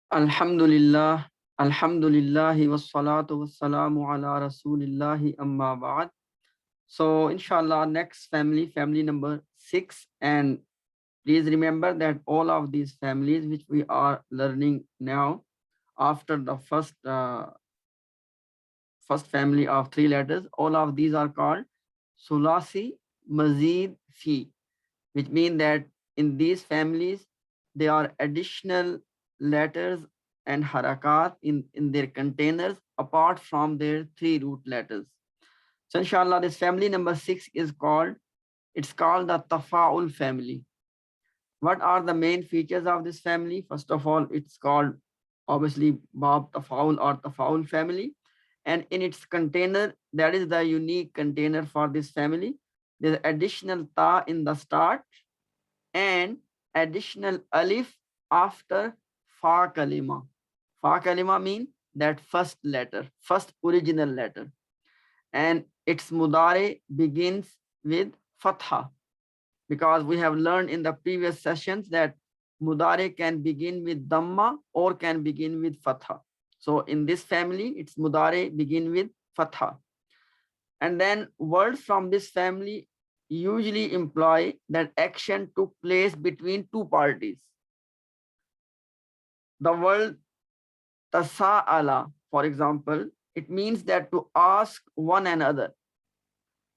Alhamdulillah, Alhamdulillahi wassalatu wassalamu ala Rasulillahi amma ba'd. So inshallah, next family number 6. And please remember that all of these families which we are learning now after the first family of 3 letters, all of these are called Sulasi Mazid Fi, which mean that in these families there are additional letters and harakat in their containers apart from their 3 root letters. So inshallah, this family number 6 is called, it's called the Tafa'ul family. What are the main features of this family? First of all, it's called obviously Bab Tafa'ul or Tafa'ul family. And in its container, that is the unique container for this family. There's additional ta in the start and additional alif after fa kalima. Fa kalima mean that first letter, first original letter. And its mudare begins with fatha, because we have learned in the previous sessions that mudare can begin with dhamma or can begin with fatha. So in this family, its mudare begin with fatha. And then words from this family usually imply that action took place between two parties. The word tasa'ala, for example, it means that to ask one another.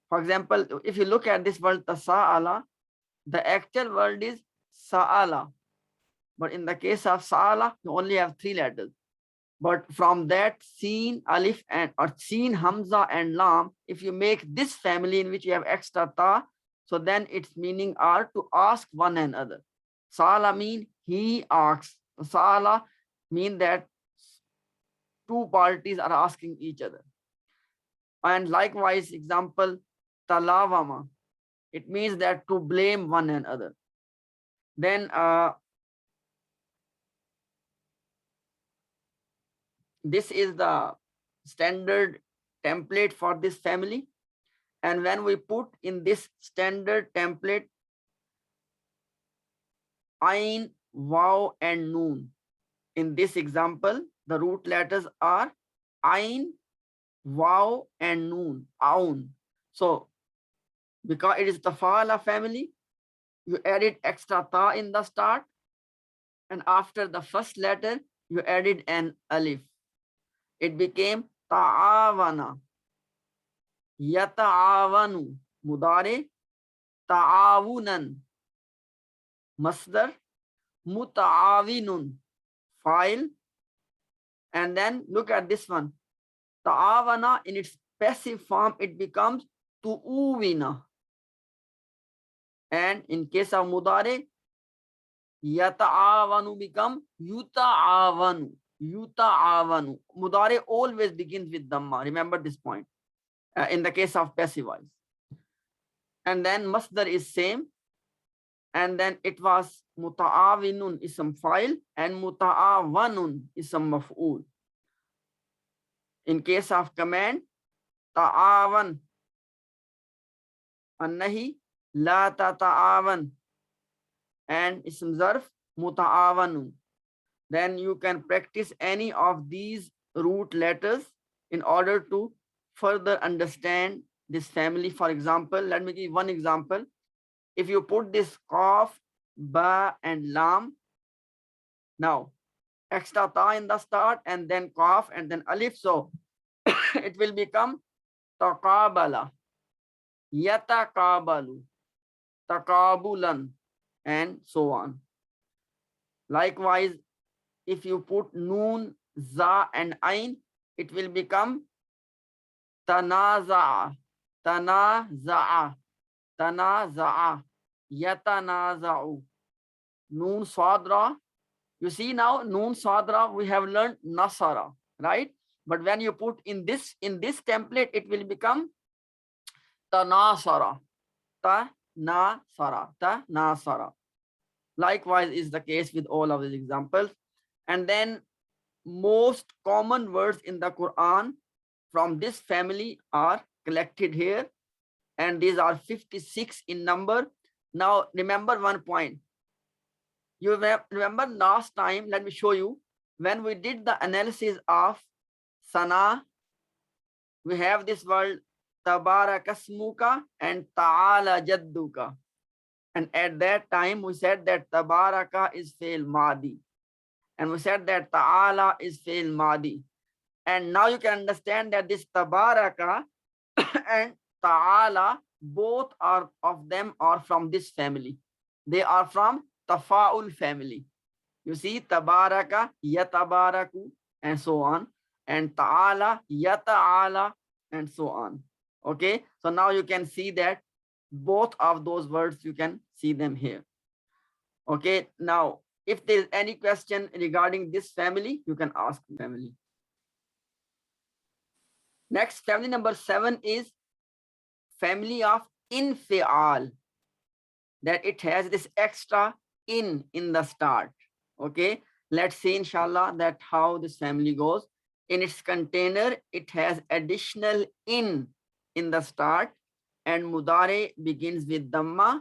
For example, if you look at this word tasa'ala, the actual word is sa'ala. But in the case of sa'ala, you only have 3 letters. But from that seen, alif, and or seen, hamza, and lam, if you make this family in which you have extra ta, so then its meaning are to ask one another. Sa'ala mean he asks. Sa'ala mean that two parties are asking each other. And likewise, example, talawama, it means that to blame one another. Then this is the standard template for this family. And when we put in this standard template ain, waw, and noon, in this example, the root letters are ain, waw, and noon, aun. So because it is the Tafa'ala family, you added extra ta in the start, and after the first letter, you added an alif. It became ta'awana, yata'awanu, mudare, ta'awunan, masdar, muta'awinun, file. And then look at this one. Ta'awana, in its passive form, it becomes tu'uwina. And in case of mudare, yata'awanu become yuta'awanu. Yuta'awanu. Mudare always begins with dhamma. Remember this point. In the case of passive voice. And then masdar is same. And then it was muta'awinun ism file and muta'awanun ism maf'ul. In case of command, ta'awan, annahi, la tata'awan, and ism zarf, muta'awanun. Then you can practice any of these root letters in order to further understand this family. For example, let me give one example. If you put this qaf, ba, and lam, now extra ta in the start and then qaf and then alif, so it will become taqabala, yataqabalu, taqabulan, and so on. Likewise, if you put noon, za, and ain, it will become tanaza'a, tanaza'a, tanaza'a, yatanaza'u. Noon, sadra. You see now, noon, sadra, we have learned nasara, right? But when you put in this template, it will become tanasara, tanasara, tanasara. Likewise is the case with all of these examples. And then most common words in the Quran from this family are collected here, and these are 56 in number. Now remember one point. You remember last time, let me show you. when we did the analysis of Sana, we have this word Tabarakasmuka and Ta'ala Jadduka. And at that time, we said that Tabaraka is fail Madi. And we said that Ta'ala is fail Madi. And now you can understand that this Tabaraka and Ta'ala, both are of them are from this family. They are from Tafa'ul family. You see, Tabaraka, Yatabaraku, and so on. And Ta'ala, Yata'ala, and so on. Okay, so now you can see that both of those words, you can see them here. Okay, now if there is any question regarding this family, you can ask family. Next, family number 7 is family of infial, that it has this extra in the start. Okay, let's see inshallah that how this family goes. In its container, it has additional in the start, and mudare begins with dhamma,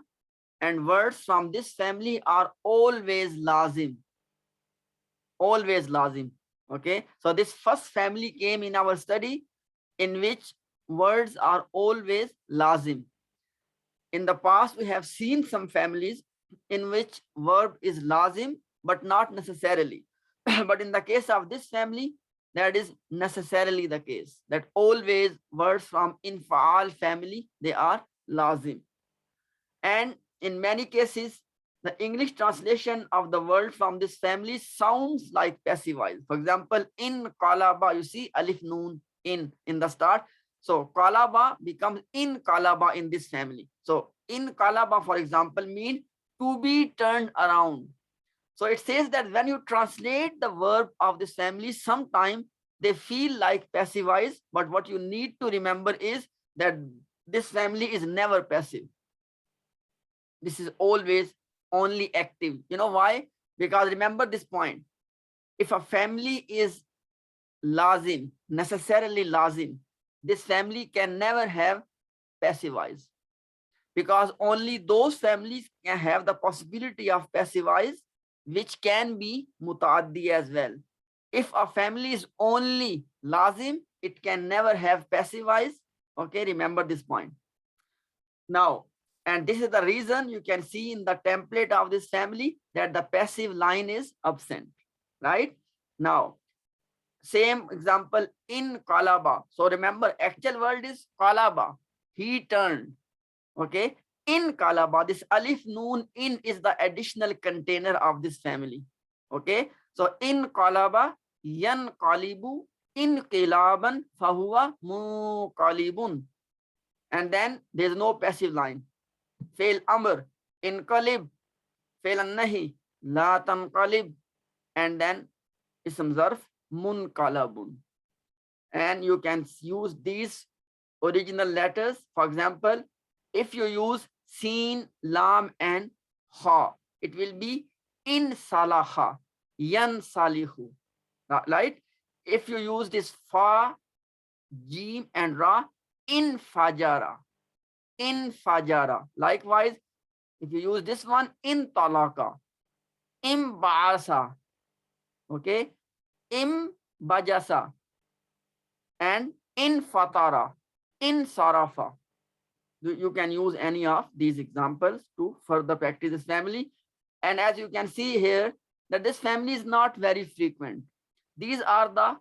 and words from this family are always lazim. Always lazim. Okay, so this first family came in our study in which words are always lazim. In the past, we have seen some families in which verb is lazim, but not necessarily. But in the case of this family, that is necessarily the case, that always words from infaal family, they are lazim. And in many cases, the English translation of the word from this family sounds like passive voice. For example, in qalaba, you see alif noon in the start. So qalaba becomes in qalaba in this family. So in qalaba, for example, mean to be turned around. So it says that when you translate the verb of this family, sometimes they feel like passive voice, but what you need to remember is that this family is never passive. This is always only active. You know why? Because remember this point. If a family is lazim, necessarily lazim, this family can never have passive voice, because only those families can have the possibility of passive voice, which can be mutaaddi as well. If a family is only lazim, it can never have passive voice. Okay, remember this point. Now, and this is the reason you can see in the template of this family that the passive line is absent, right? Now, same example in qalaba. So remember, actual word is qalaba. He turned. Okay. In qalaba, this alif noon in is the additional container of this family. Okay. So in qalaba, yan qalibu, in qilaban, fahuwa muqalibun. And then there's no passive line. Fail amr, inqalib, fail an-nahi, la tanqalib, and then ism zarf, munqalabun. And you can use these original letters. For example, if you use sin, lam, and ha, it will be in salaha, yan salihu, right? If you use this fa, jim, and ra, in fajara, in fajara. Likewise, if you use this one, in talaka, im baasa, okay, im bajasa, and in fatara, in sarafa. You can use any of these examples to further practice this family. And as you can see here, that this family is not very frequent. These are the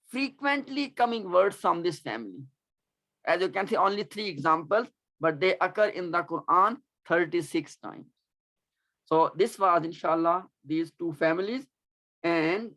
frequently coming words from this family. As you can see, only 3 examples, but they occur in the Quran 36 times. So this was, inshallah, these 2 families. And